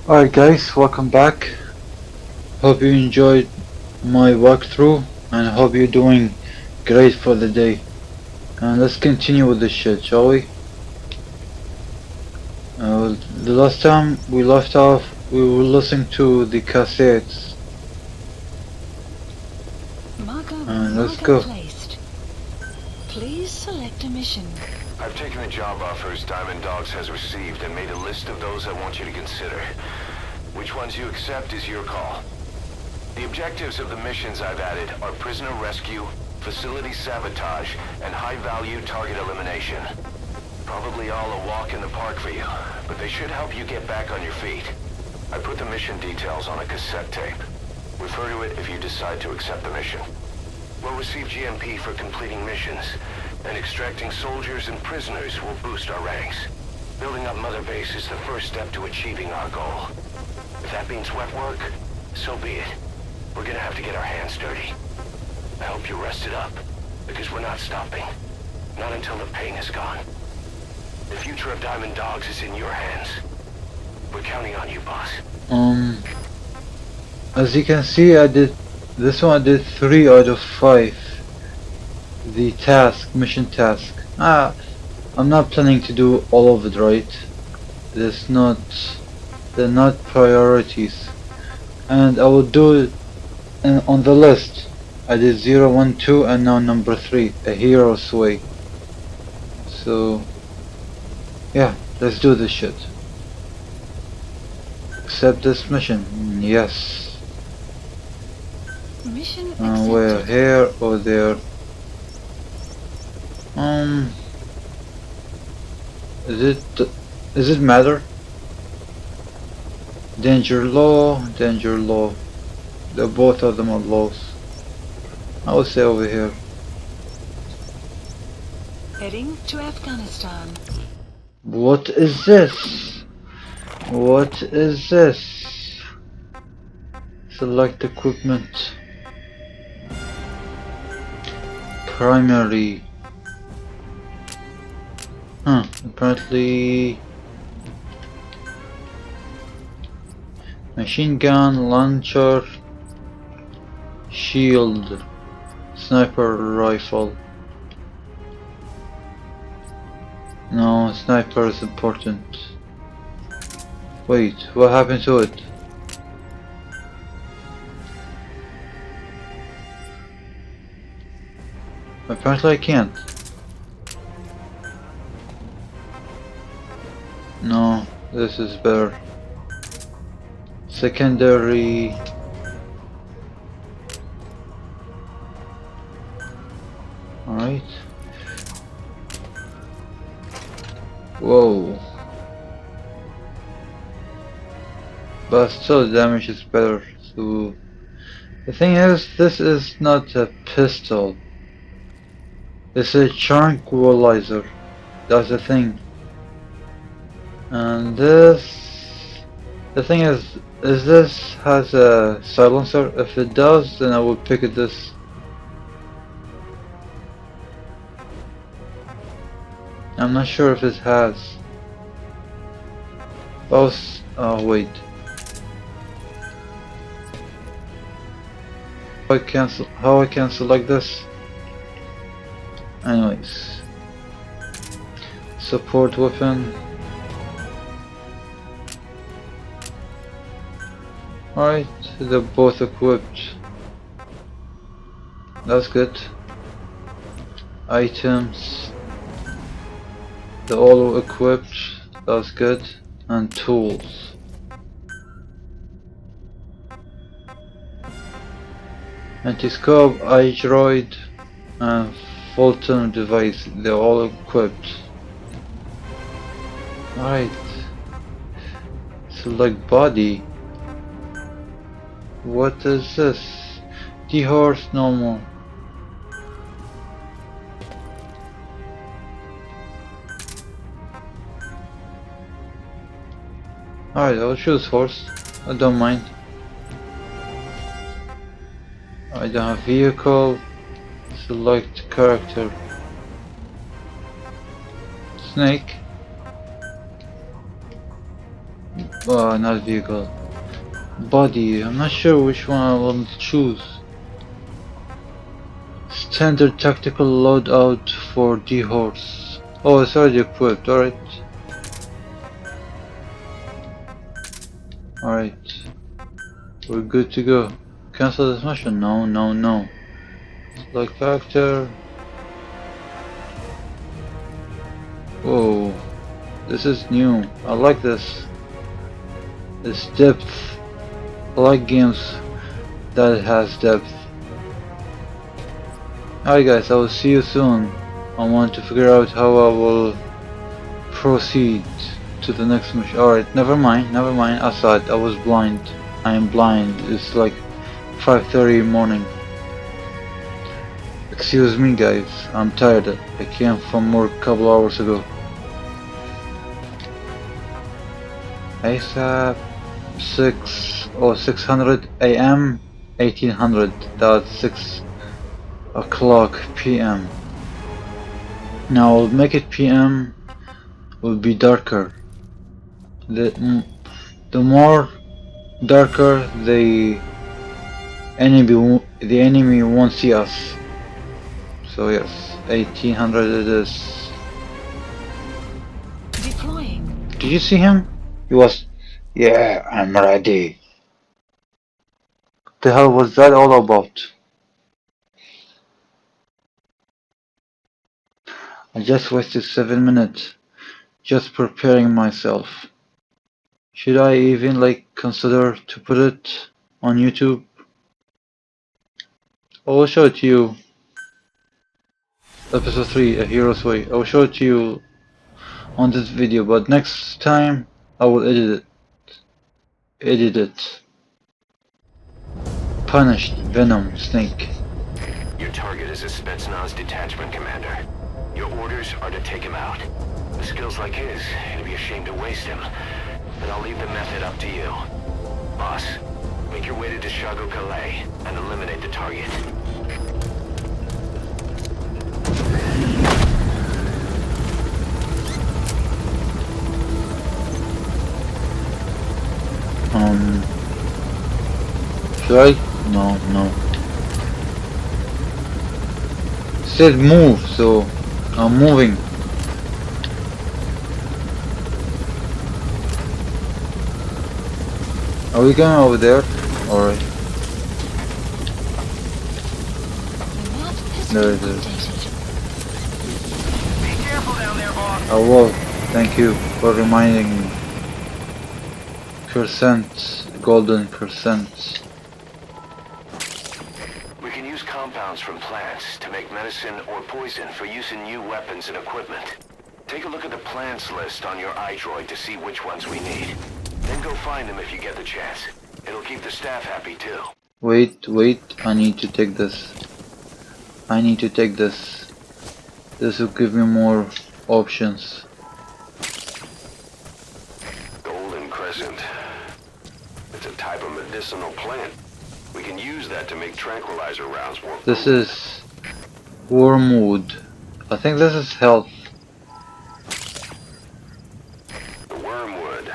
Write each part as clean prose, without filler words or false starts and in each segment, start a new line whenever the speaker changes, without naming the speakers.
Alright guys, welcome back. Hope you enjoyed my walkthrough and hope you're doing great for the day. And let's continue with this shit, shall we? The last time we left off, we were listening to the cassettes. And let's go.
Placed. Please select a mission.
I've taken the job offers Diamond Dogs has received and made a list of those I want you to consider. Which ones you accept is your call. The objectives of the missions I've added are prisoner rescue, facility sabotage, and high-value target elimination. Probably all a walk in the park for you, but they should help you get back on your feet. I put the mission details on a cassette tape. Refer to it if you decide to accept the mission. We'll receive GMP for completing missions, and extracting soldiers and prisoners will boost our ranks. Building up Mother Base is the first step to achieving our goal. If that means wet work, so be it. We're gonna have to get our hands dirty. I hope you're rested up, because we're not stopping. Not until the pain is gone. The future of Diamond Dogs is in your hands. We're counting on you, boss.
As you can see, I did 3 out of 5. The mission task. I'm not planning to do all of it, right? They're not priorities. And I will do it on the list. I did 0, 1, 2 and now number 3, a hero's way. So yeah, let's do this shit. Accept this mission. Yes.
Mission accepted.
Where? Here or there? Is it matter? Danger low, danger low. Both of them are lows. I would say over here.
Heading to Afghanistan.
What is this? What is this? Select equipment. Primary. Apparently machine gun, launcher, shield, sniper rifle. No, sniper is important. Wait, what happened to it? Apparently I can't. No, this is better. Secondary. Alright. Whoa. But still the damage is better. So the thing is, this is not a pistol. It's a tranquilizer. That's the thing. And this, the thing is this has a silencer? If it does, then I will pick this. I'm not sure if it has. Oh wait. How I can select this? Anyways. Support weapon. Alright, they're both equipped. That's good. Items. They're all equipped. That's good. And tools. Anti-scope, iDroid, and Fulton device. They're all equipped. Alright. Select body. What is this? D-horse normal. Alright, I'll choose horse. I don't mind. I don't have vehicle. Select character. Snake. not vehicle. Body. I'm not sure which one I will choose. Standard tactical loadout for D-Horse. Oh, it's already equipped. Alright. Alright. We're good to go. Cancel this mission? No, no, no. Select factor. Whoa. This is new. I like this. This depth. I like games that has depth. Alright guys, I will see you soon. I want to figure out how I will proceed to the next mission. Alright, never mind. I thought I was blind. I am blind. It's like 5:30 in the morning. Excuse me guys, I'm tired. I came from work a couple hours ago. ASAP 600 AM 1800. That's 6 o'clock PM. Now I'll make it PM. Will be darker. The more darker the enemy won't see us. So yes, 1800 it is.
Deploying.
Did you see him? He was. Yeah, I'm ready. What the hell was that all about? I just wasted 7 minutes just preparing myself. Should I even consider to put it on YouTube? I will show it to you. Episode 3, A Hero's Way. I will show it to you on this video, but next time I will edit it. Punished Venom Snake.
Your target is a Spetsnaz detachment commander. Your orders are to take him out. With skills like his, it'd be a shame to waste him. But I'll leave the method up to you. Boss, make your way to Chicago Calais and eliminate the target.
Should I? No. It said move, so I'm moving. Are we going over there? Alright. There it is.
Be careful down there, boss.
I will. Thank you for reminding me. Percent. Golden percent.
We can use compounds from plants to make medicine or poison for use in new weapons and equipment. Take a look at the plants list on your iDroid to see which ones we need. Then go find them if you get the chance. It'll keep the staff happy too.
Wait. I need to take this. This will give me more options.
Golden Crescent. It's a type of medicinal plant. We can use that to make tranquilizer rounds more.
This is wormwood. I think this is health.
The wormwood,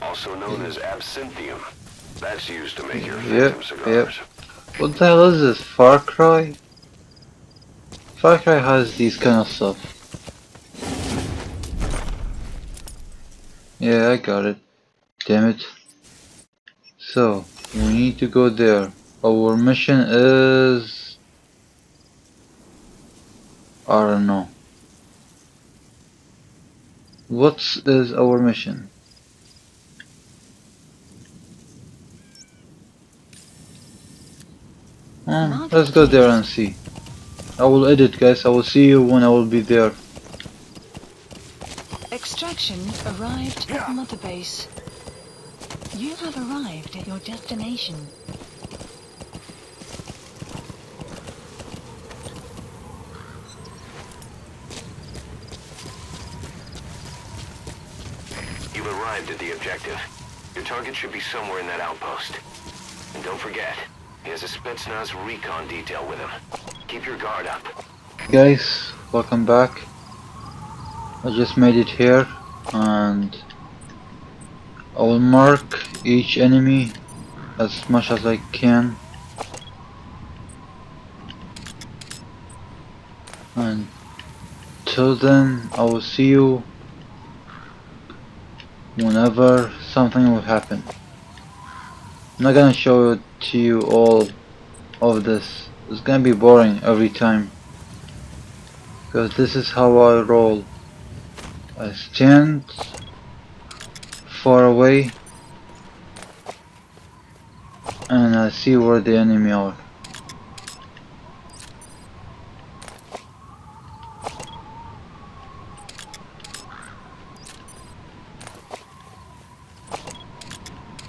also known as absinthium. That's used to make your
Yep.
phantom cigars.
What the hell is this? Far Cry? Far Cry has these kind of stuff. Yeah, I got it. Damn it. So, we need to go there. Our mission is... I don't know. What is our mission? Let's go there and see. I will edit, guys. I will see you when I will be there.
Extraction arrived at Mother Base. You have arrived at your destination.
You've arrived at the objective. Your target should be somewhere in that outpost. And don't forget, he has a Spetsnaz recon detail with him. Keep your guard up.
Guys, welcome back. I just made it here and I will mark each enemy as much as I can. And till then, I will see you whenever something will happen. I'm not gonna show it to you all of this. It's gonna be boring every time. Because this is how I roll. I stand far away and I see where the enemy are.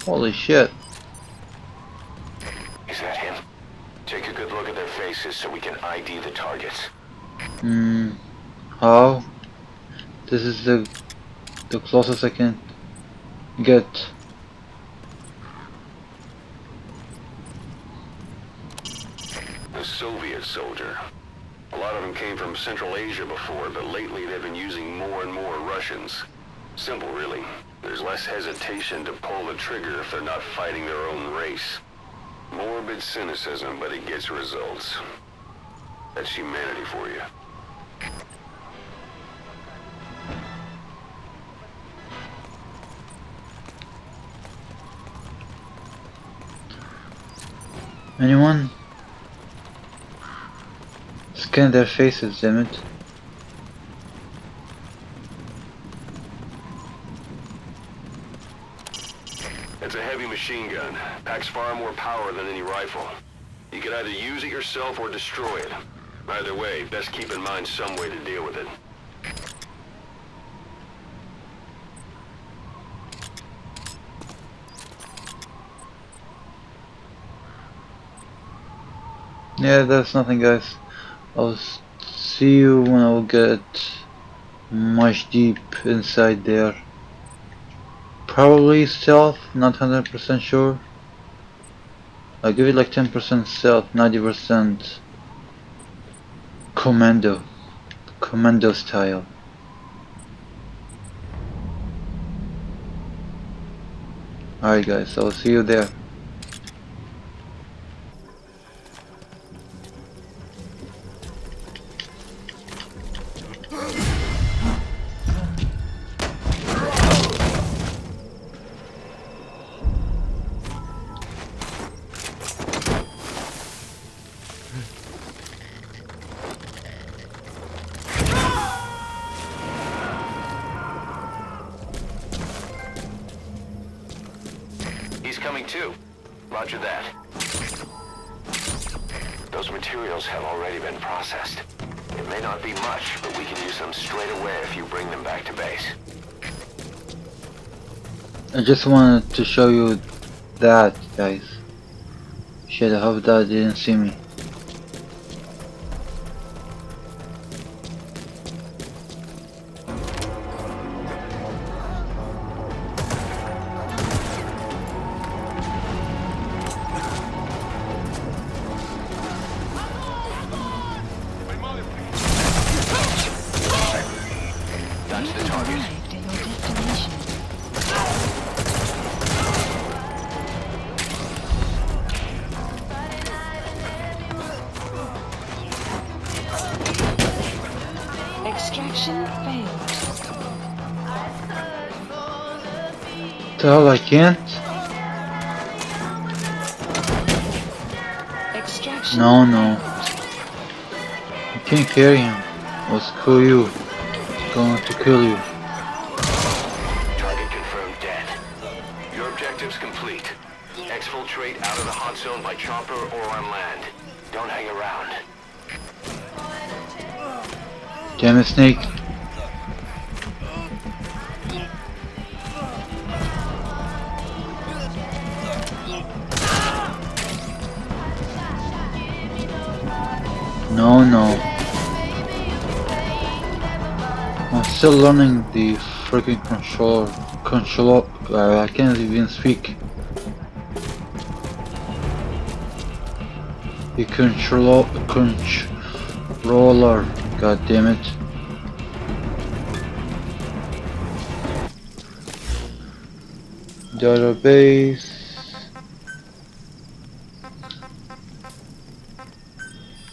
Holy shit.
Is that him? Take a good look at their faces so we can ID the targets.
How? This is the closest I can get.
The Soviet soldier. A lot of them came from Central Asia before, but lately they've been using more and more Russians. Simple, really. There's less hesitation to pull the trigger if they're not fighting their own race. Morbid cynicism, but it gets results. That's humanity for you.
Anyone? Scan their faces, damn it.
It's a heavy machine gun. Packs far more power than any rifle. You can either use it yourself or destroy it. Either way, best keep in mind some way to deal with it.
Yeah, that's nothing, guys. I'll see you when I will get much deep inside there. Probably stealth, not 100% sure. I'll give it like 10% stealth, 90% commando style. Alright guys, I'll see you there.
He's coming too. Roger that. Those materials have already been processed. It may not be much, but we can use them straight away if you bring them back to base.
I just wanted to show you that, guys. Shit, I hope that didn't see me.
That's the target.
Arrived at your destination. Extraction failed.
The hell, I can't?
Extraction
No.
failed.
You can't carry him. I'll screw you. Going to kill you.
Target confirmed dead. Your objective's complete. Exfiltrate out of the hot zone by chopper or on land. Don't hang around.
Damn it, Snake. No. I'm still learning the freaking controller. I can't even speak. The controller. God damn it. Database.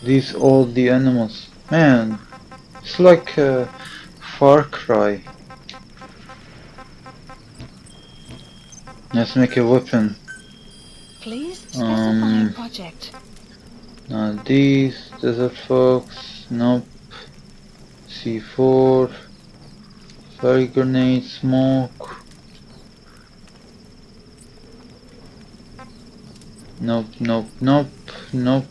These all the animals. Man, it's like a Far Cry. Let's make a weapon.
Please specify a project.
Not these. Desert Fox. Nope. C4. Fire grenade. Smoke. Nope, nope, nope, nope.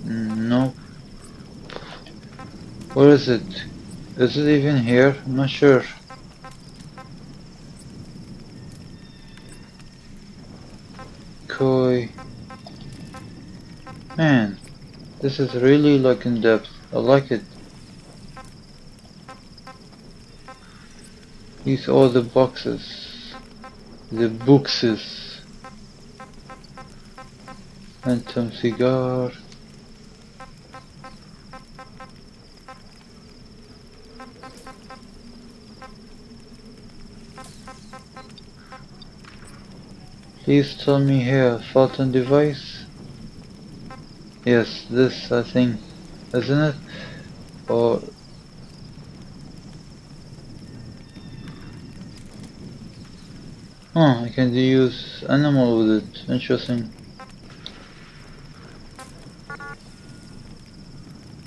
Nope. Where is it? Is it even here? I'm not sure. Koi. Man, this is really like in depth. I like it. These are the boxes. The boxes. Phantom cigar. Please tell me here, Fulton device? Yes, this I think, isn't it? Or I can use animal with it. Interesting.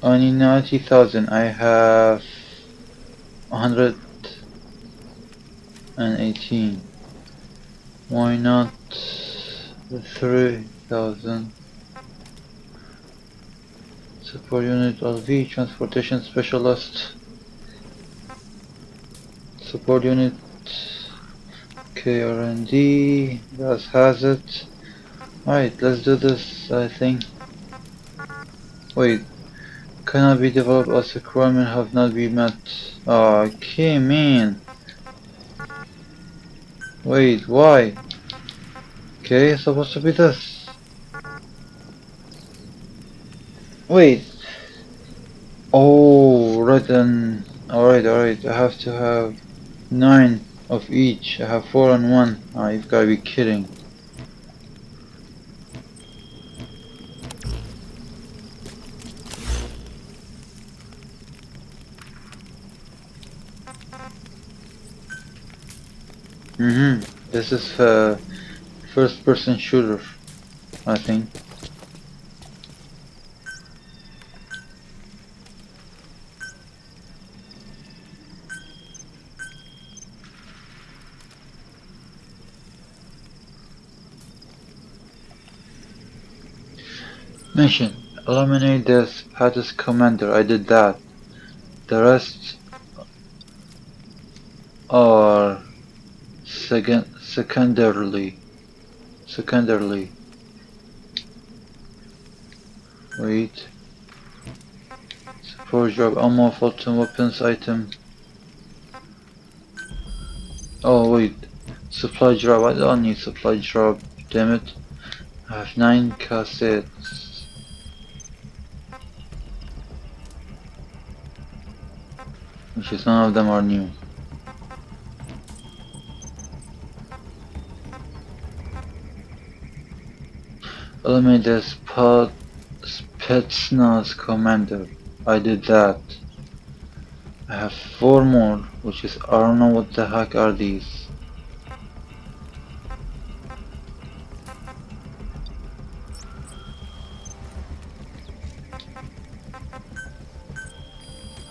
I need 90,000. I have 118. Why not 3,000? Support unit LV, transportation specialist. Support unit KRND, that has it. Alright, let's do this, I think. Wait, cannot be developed as requirements have not been met. Okay, man. Wait, why? Okay, it's supposed to be this. Wait. Oh, right then. Alright, I have to have 9 of each. I have 4 and 1. You've gotta be kidding. This is first person shooter, I think. Mission: eliminate this Pattis commander. I did that. The rest are secondarily. Wait. Support drop ammo, Fulton weapons item. Oh wait. Supply drop. I don't need supply drop. Damn it. I have 9 cassettes. Which is none of them are new. Eliminate the Spetsnaz commander. I did that. I have 4 more, which is I don't know what the heck are these.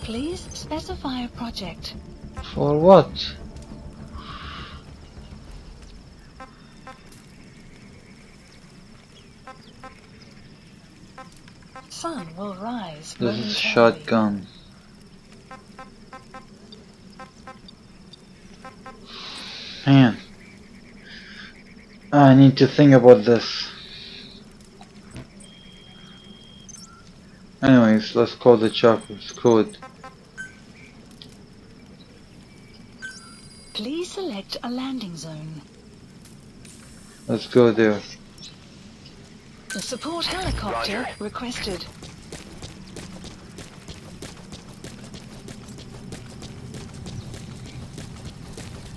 Please specify a project.
For what?
Sun will rise.
This is shotgun. Man, I need to think about this. Anyways, let's call the choppers. Code.
Please select a landing zone.
Let's go there.
The support helicopter
Roger.
requested.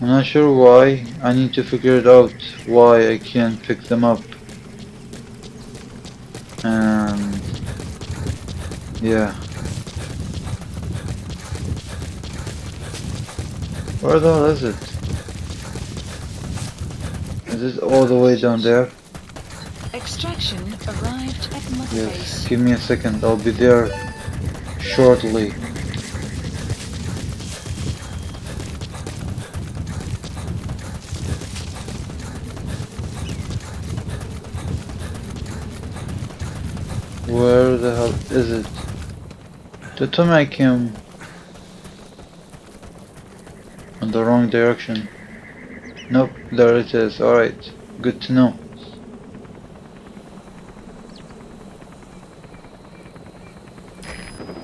I'm not sure why. I need to figure it out why I can't pick them up. And yeah. Where the hell is it? Is it all the way down there?
Extraction arrived at Mother
Yes.
Base.
Give me a second. I'll be there shortly. Where the hell is it? The time I came in the wrong direction. Nope, there it is. Alright, good to know.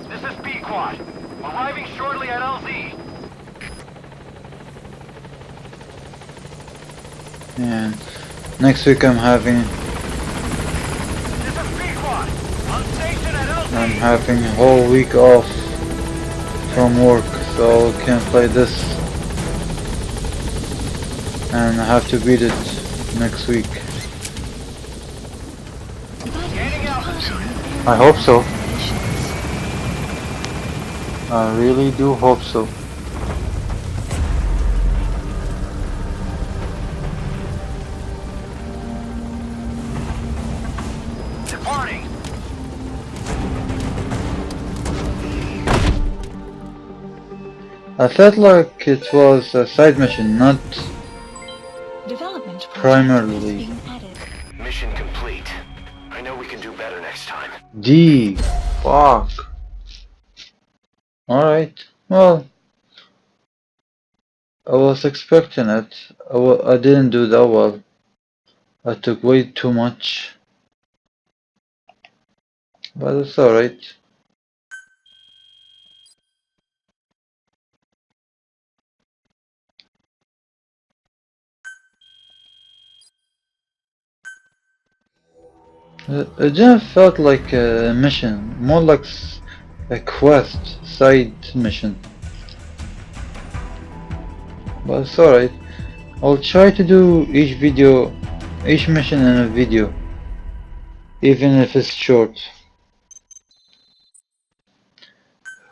This is B-Quad. Arriving shortly at LZ.
And next week I'm having
This is B-Quad. On station at LZ.
I'm having a whole week off from work, so I can't play this. And I have to beat it next week.
Gaining altitude.
I hope so. I really do hope so.
Departing.
I felt like it was a side mission, not
Development project
primarily.
has been added.
Mission complete. I know we can do better next time.
D. Fuck. Alright. Well, I was expecting it. I didn't do that well. I took way too much. But it's alright. It didn't felt like a mission, more like a quest, side mission. But it's alright. I'll try to do each mission in a video, even if it's short.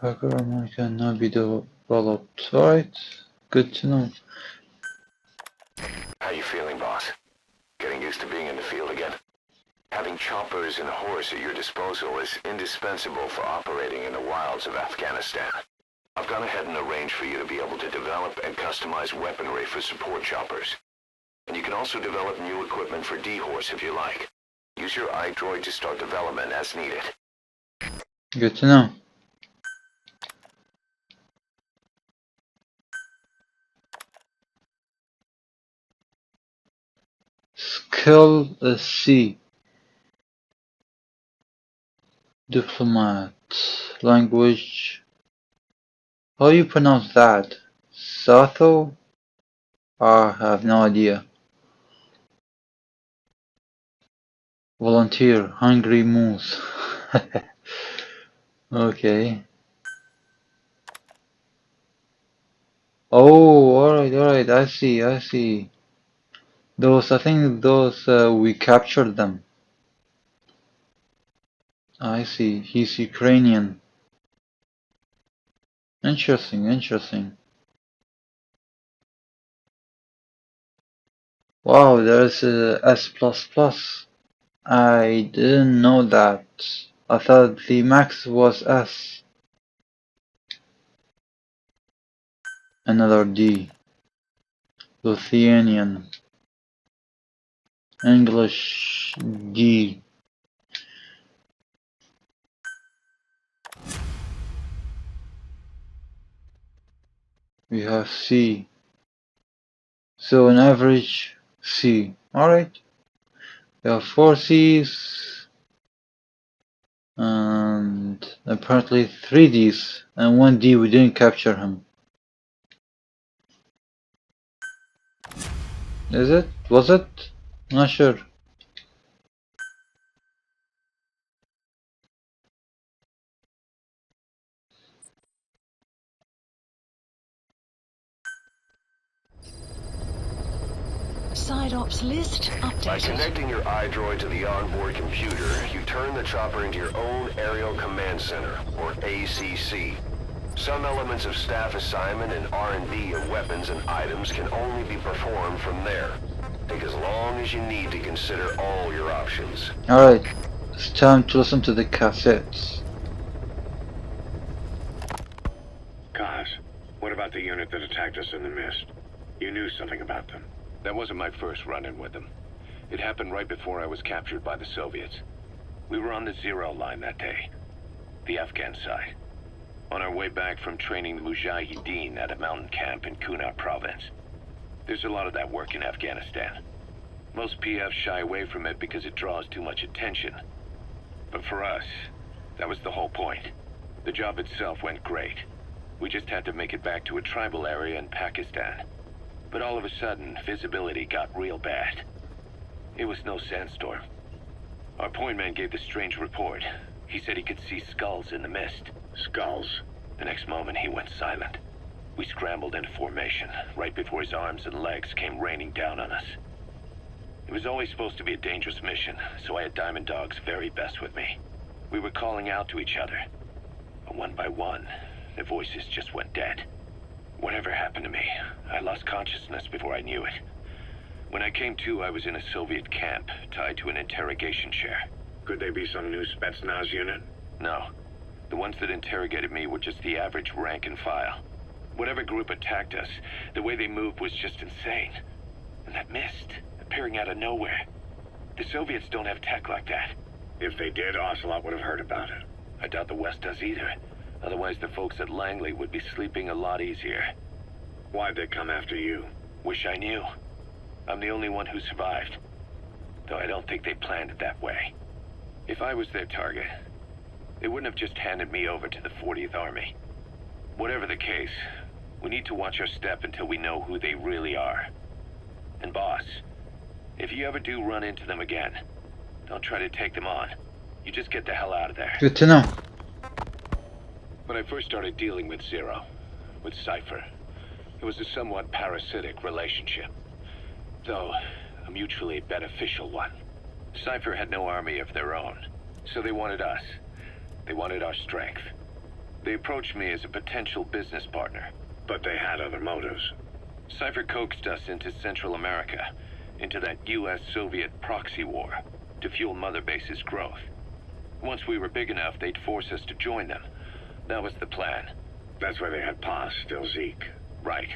Hacker America cannot be developed. Alright, good to know.
How you feeling, boss? Getting used to being in the field again? Having choppers and horse at your disposal is indispensable for operating in the wilds of Afghanistan. I've gone ahead and arranged for you to be able to develop and customize weaponry for support choppers. And you can also develop new equipment for D-Horse if you like. Use your iDroid to start development as needed.
Good to know. Skill C. Diplomat. Language. How do you pronounce that? Satho? I have no idea. Volunteer. Hungry moose. Okay. Oh, alright, I see. I think those, we captured them. I see, he's Ukrainian. Interesting. Wow, there's a S++. I didn't know that. I thought the max was S. Another D. Lithuanian. English D. We have C. So an average C. Alright. We have 4 C's and apparently 3 D's and 1 D we didn't capture him. Is it? Was it? Not sure.
Side ops list
By
updated.
connecting your iDroid to the onboard computer, you turn the chopper into your own Aerial Command Center, or ACC. Some elements of staff assignment and R&D of weapons and items can only be performed from there. Take as long as you need to consider all your options.
Alright, it's time to listen to the cassettes.
Kaz, what about the unit that attacked us in the mist? You knew something about them.
That wasn't my first run-in with them. It happened right before I was captured by the Soviets. We were on the Zero line that day, the Afghan side, on our way back from training the Mujahideen at a mountain camp in Kunar province. There's a lot of that work in Afghanistan. Most PFs shy away from it because it draws too much attention. But for us, that was the whole point. The job itself went great. We just had to make it back to a tribal area in Pakistan. But all of a sudden, visibility got real bad. It was no sandstorm. Our point man gave this strange report. He said he could see skulls in the mist.
Skulls?
The next moment, he went silent. We scrambled into formation, right before his arms and legs came raining down on us. It was always supposed to be a dangerous mission, so I had Diamond Dog's very best with me. We were calling out to each other. But one by one, the voices just went dead. Whatever happened to me, I lost consciousness before I knew it. When I came to, I was in a Soviet camp, tied to an interrogation chair.
Could they be some new Spetsnaz unit?
No. The ones that interrogated me were just the average rank and file. Whatever group attacked us, the way they moved was just insane. And that mist, appearing out of nowhere. The Soviets don't have tech like that.
If they did, Ocelot would have heard about it.
I doubt the West does either. Otherwise, the folks at Langley would be sleeping a lot easier.
Why'd they come after you?
Wish I knew. I'm the only one who survived. Though I don't think they planned it that way. If I was their target, they wouldn't have just handed me over to the 40th Army. Whatever the case, we need to watch our step until we know who they really are. And boss, if you ever do run into them again, don't try to take them on. You just get the hell out of there.
Good to know.
When I first started dealing with Zero, with Cypher, it was a somewhat parasitic relationship. Though, a mutually beneficial one. Cypher had no army of their own, so they wanted us. They wanted our strength. They approached me as a potential business partner.
But they had other motives.
Cypher coaxed us into Central America, into that US-Soviet proxy war, to fuel Mother Base's growth. Once we were big enough, they'd force us to join them. That was the plan.
That's why they had Paz, still Zeke.
Right.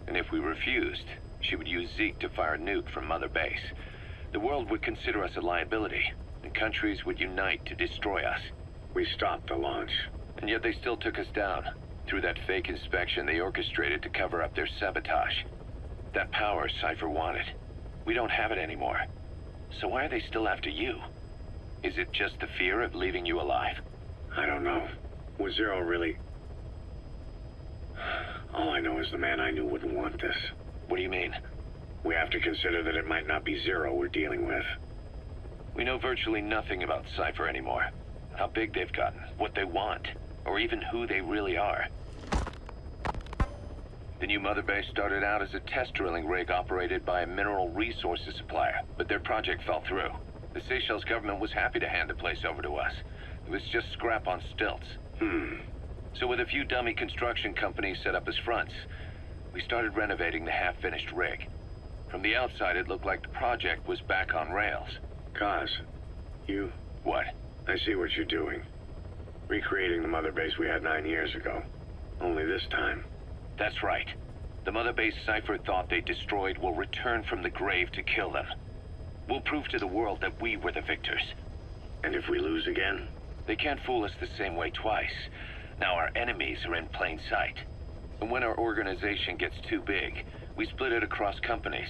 And if we refused, she would use Zeke to fire a nuke from Mother Base. The world would consider us a liability, and countries would unite to destroy us.
We stopped the launch.
And yet they still took us down, through that fake inspection they orchestrated to cover up their sabotage. That power Cypher wanted. We don't have it anymore. So why are they still after you? Is it just the fear of leaving you alive?
I don't know. Was Zero really... All I know is the man I knew wouldn't want this.
What do you mean?
We have to consider that it might not be Zero we're dealing with.
We know virtually nothing about Cypher anymore. How big they've gotten, what they want, or even who they really are. The new Mother Base started out as a test drilling rig operated by a mineral resources supplier, but their project fell through. The Seychelles government was happy to hand the place over to us. It was just scrap on stilts. So with a few dummy construction companies set up as fronts, we started renovating the half-finished rig. From the outside, it looked like the project was back on rails.
Kaz, you...
What?
I see what you're doing. Recreating the Mother Base we had 9 years ago. Only this time.
That's right. The Mother Base Cypher thought they destroyed will return from the grave to kill them. We'll prove to the world that we were the victors.
And if we lose again?
They can't fool us the same way twice. Now our enemies are in plain sight. And when our organization gets too big, we split it across companies.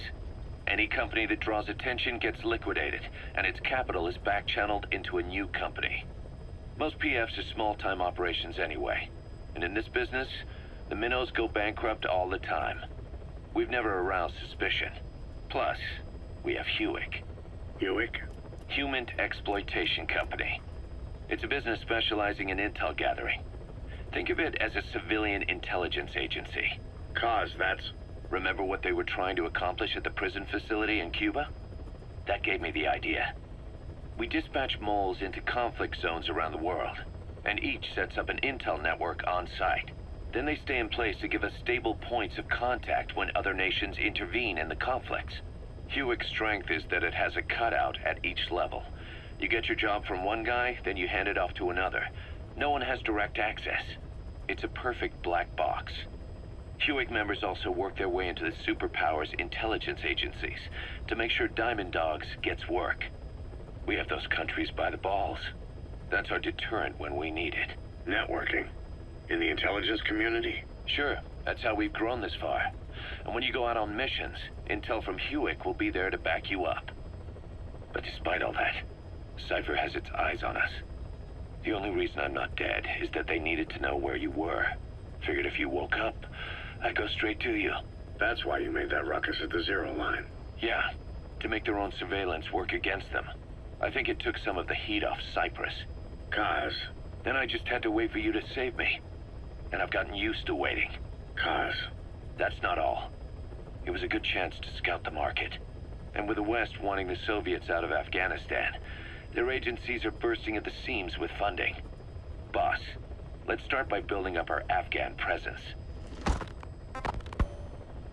Any company that draws attention gets liquidated, and its capital is back-channeled into a new company. Most PFs are small-time operations anyway. And in this business, the minnows go bankrupt all the time. We've never aroused suspicion. Plus, we have Hewick.
Hewick?
Human Exploitation Company. It's a business specializing in intel gathering. Think of it as a civilian intelligence agency.
Kaz, that's...
Remember what they were trying to accomplish at the prison facility in Cuba? That gave me the idea. We dispatch moles into conflict zones around the world, and each sets up an intel network on site. Then they stay in place to give us stable points of contact when other nations intervene in the conflicts. Hewick's strength is that it has a cutout at each level. You get your job from one guy, then you hand it off to another. No one has direct access. It's a perfect black box. Hewick members also work their way into the superpowers intelligence agencies to make sure Diamond Dogs gets work. We have those countries by the balls. That's our deterrent when we need it.
Networking? In the intelligence community?
Sure, that's how we've grown this far. And when you go out on missions, intel from Hewick will be there to back you up. But despite all that, Cypher has its eyes on us. The only reason I'm not dead is that they needed to know where you were. Figured if you woke up, I'd go straight to you.
That's why you made that ruckus at the Zero line.
Yeah, to make their own surveillance work against them. I think it took some of the heat off Cyprus.
Kaz.
Then I just had to wait for you to save me. And I've gotten used to waiting.
Kaz.
That's not all. It was a good chance to scout the market. And with the West wanting the Soviets out of Afghanistan, their agencies are bursting at the seams with funding. Boss, let's start by building up our Afghan presence.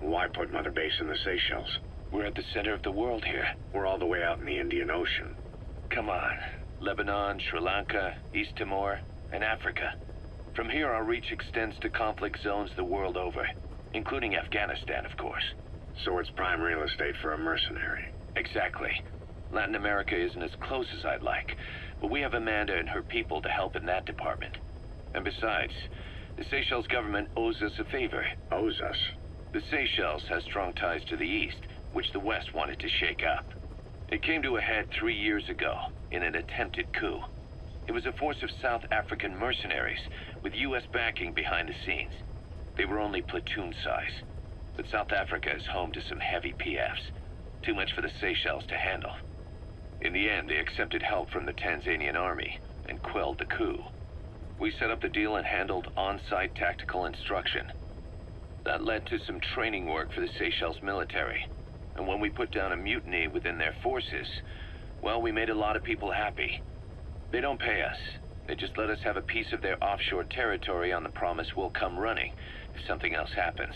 Why put Mother Base in the Seychelles?
We're at the center of the world here.
We're all the way out in the Indian Ocean.
Come on. Lebanon, Sri Lanka, East Timor, and Africa. From here, our reach extends to conflict zones the world over, including Afghanistan, of course.
So it's prime real estate for a mercenary.
Exactly. Latin America isn't as close as I'd like, but we have Amanda and her people to help in that department. And besides, the Seychelles government owes us a favor.
Owes us?
The Seychelles has strong ties to the east, which the West wanted to shake up. It came to a head 3 years ago, in an attempted coup. It was a force of South African mercenaries, with U.S. backing behind the scenes. They were only platoon size, but South Africa is home to some heavy PFs. Too much for the Seychelles to handle. In the end, they accepted help from the Tanzanian army, and quelled the coup. We set up the deal and handled on-site tactical instruction. That led to some training work for the Seychelles military. And when we put down a mutiny within their forces, well, we made a lot of people happy. They don't pay us. They just let us have a piece of their offshore territory on the promise we'll come running if something else happens.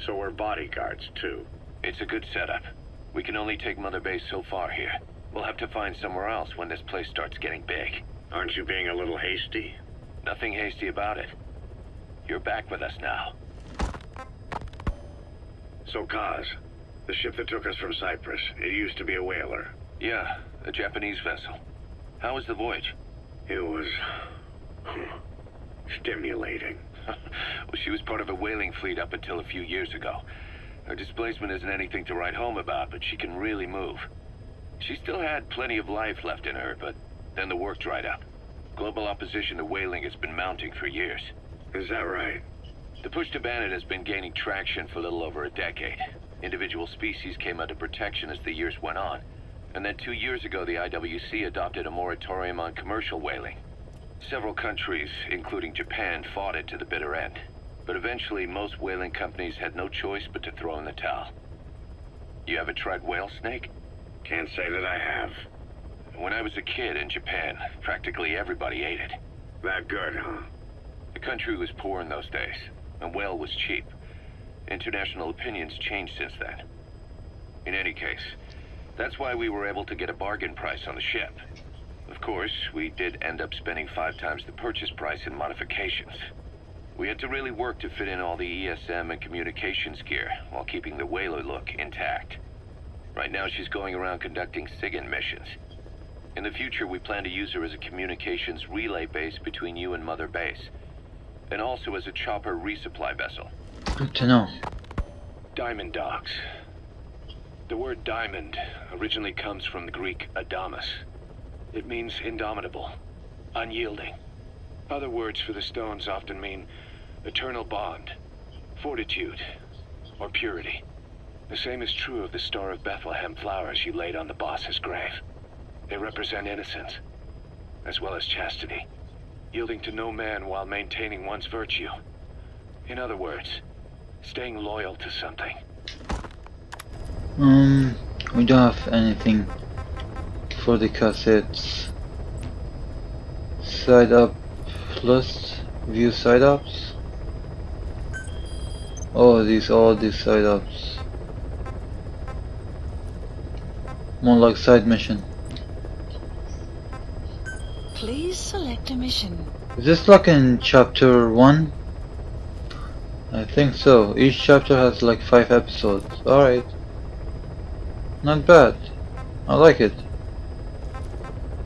So we're bodyguards, too.
It's a good setup. We can only take Mother Base so far here. We'll have to find somewhere else when this place starts getting big.
Aren't you being a little hasty?
Nothing hasty about it. You're back with us now.
So, Kaz, the ship that took us from Cyprus, it used to be a whaler.
Yeah, a Japanese vessel. How was the voyage?
It was... stimulating.
Well, she was part of a whaling fleet up until a few years ago. Her displacement isn't anything to write home about, but she can really move. She still had plenty of life left in her, but then the work dried up. Global opposition to whaling has been mounting for years.
Is that right?
The push to ban it has been gaining traction for a little over a decade. Individual species came under protection as the years went on. And then 2 years ago, the IWC adopted a moratorium on commercial whaling. Several countries, including Japan, fought it to the bitter end. But eventually, most whaling companies had no choice but to throw in the towel. You ever tried whale snake?
Can't say that I have.
When I was a kid in Japan, practically everybody ate it.
That good, huh?
The country was poor in those days, and whale was cheap. International opinions changed since then. In any case, that's why we were able to get a bargain price on the ship. Of course, we did end up spending 5 times the purchase price in modifications. We had to really work to fit in all the ESM and communications gear while keeping the whaler look intact. Right now, she's going around conducting SIGINT missions. In the future, we plan to use her as a communications relay base between you and Mother Base, and also as a chopper resupply vessel.
Good to know.
Diamond Dogs. The word diamond originally comes from the Greek adamas. It means indomitable, unyielding. Other words for the stones often mean eternal bond, fortitude, or purity. The same is true of the Star of Bethlehem flowers you laid on the boss's grave. They represent innocence, as well as chastity, yielding to no man while maintaining one's virtue. In other words, staying loyal to something.
We don't have anything for the cassettes. Side up plus view side ups. Oh, all these side ups. More like side mission.
Please select a mission.
Is this like in chapter 1? I think so. Each chapter has like 5 episodes. Alright. Not bad. I like it.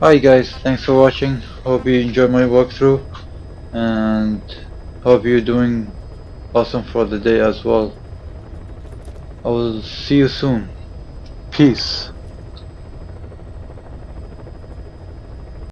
Alright guys, thanks for watching. Hope you enjoyed my walkthrough. And hope you're doing awesome for the day as well. I will see you soon. Peace.